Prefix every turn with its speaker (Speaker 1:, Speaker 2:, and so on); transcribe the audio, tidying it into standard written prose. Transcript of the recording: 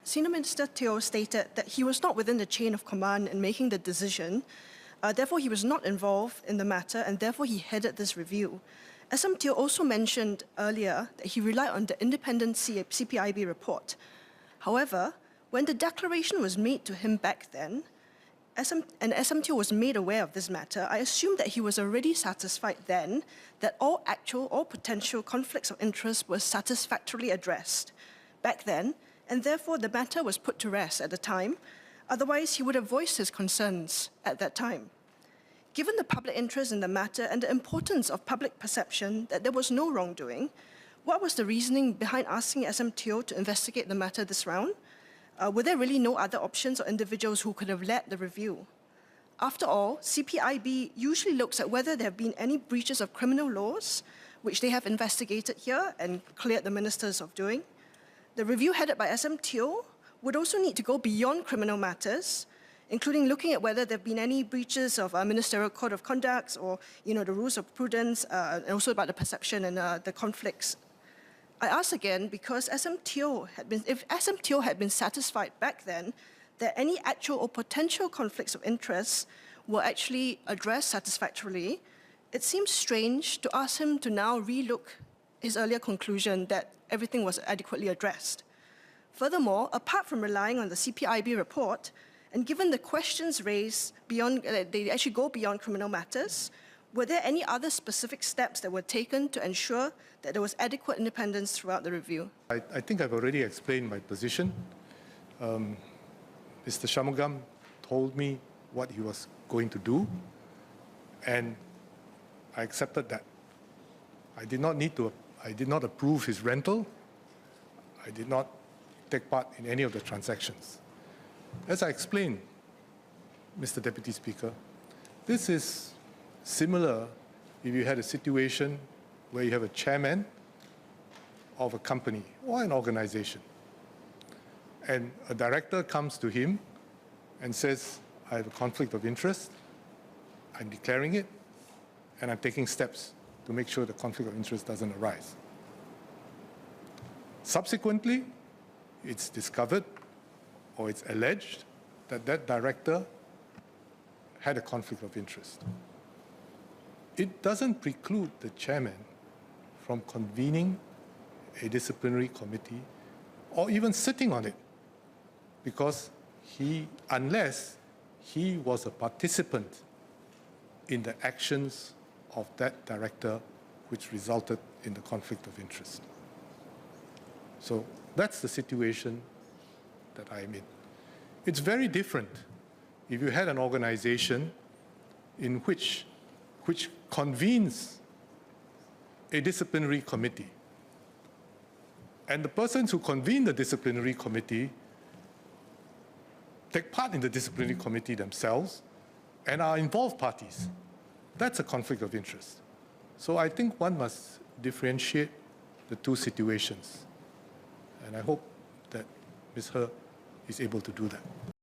Speaker 1: Senior Minister Teo stated that he was not within the chain of command in making the decision. Therefore, he was not involved in the matter, and therefore he headed this review. SM Teo also mentioned earlier that he relied on the independent CPIB report. However, when the declaration was made to him back then, SM Teo was made aware of this matter, I assumed that he was already satisfied then that all actual or potential conflicts of interest were satisfactorily addressed back then, and therefore the matter was put to rest at the time. Otherwise, he would have voiced his concerns at that time. Given the public interest in the matter and the importance of public perception that there was no wrongdoing, what was the reasoning behind asking SM Teo to investigate the matter this round? Were there really no other options or individuals who could have led the review? After all, CPIB usually looks at whether there have been any breaches of criminal laws, which they have investigated here and cleared the ministers of doing. The review headed by SM Teo would also need to go beyond criminal matters, including looking at whether there have been any breaches of ministerial code of conduct or the rules of prudence, and also about the perception and the conflicts. I ask again because if SM Teo had been satisfied back then that any actual or potential conflicts of interest were actually addressed satisfactorily, it seems strange to ask him to now relook his earlier conclusion that everything was adequately addressed. Furthermore, apart from relying on the CPIB report, and given the questions raised they actually go beyond criminal matters, were there any other specific steps that were taken to ensure that there was adequate independence throughout the review?
Speaker 2: I think I've already explained my position. Mr. Shanmugam told me what he was going to do, and I accepted that. I did not approve his rental. I did not take part in any of the transactions. As I explained, Mr. Deputy Speaker, this is similar if you had a situation where you have a chairman of a company or an organization, and a director comes to him and says, I have a conflict of interest, I'm declaring it, and I'm taking steps to make sure the conflict of interest doesn't arise. Subsequently, it's discovered or it's alleged that that director had a conflict of interest. It doesn't preclude the chairman from convening a disciplinary committee or even sitting on it, because unless he was a participant in the actions of that director which resulted in the conflict of interest. So that's the situation that I'm in. It's very different if you had an organization in which convenes a disciplinary committee, and the persons who convene the disciplinary committee take part in the disciplinary committee themselves and are involved parties. That's a conflict of interest. So I think one must differentiate the two situations. And I hope that Ms. He is able to do that.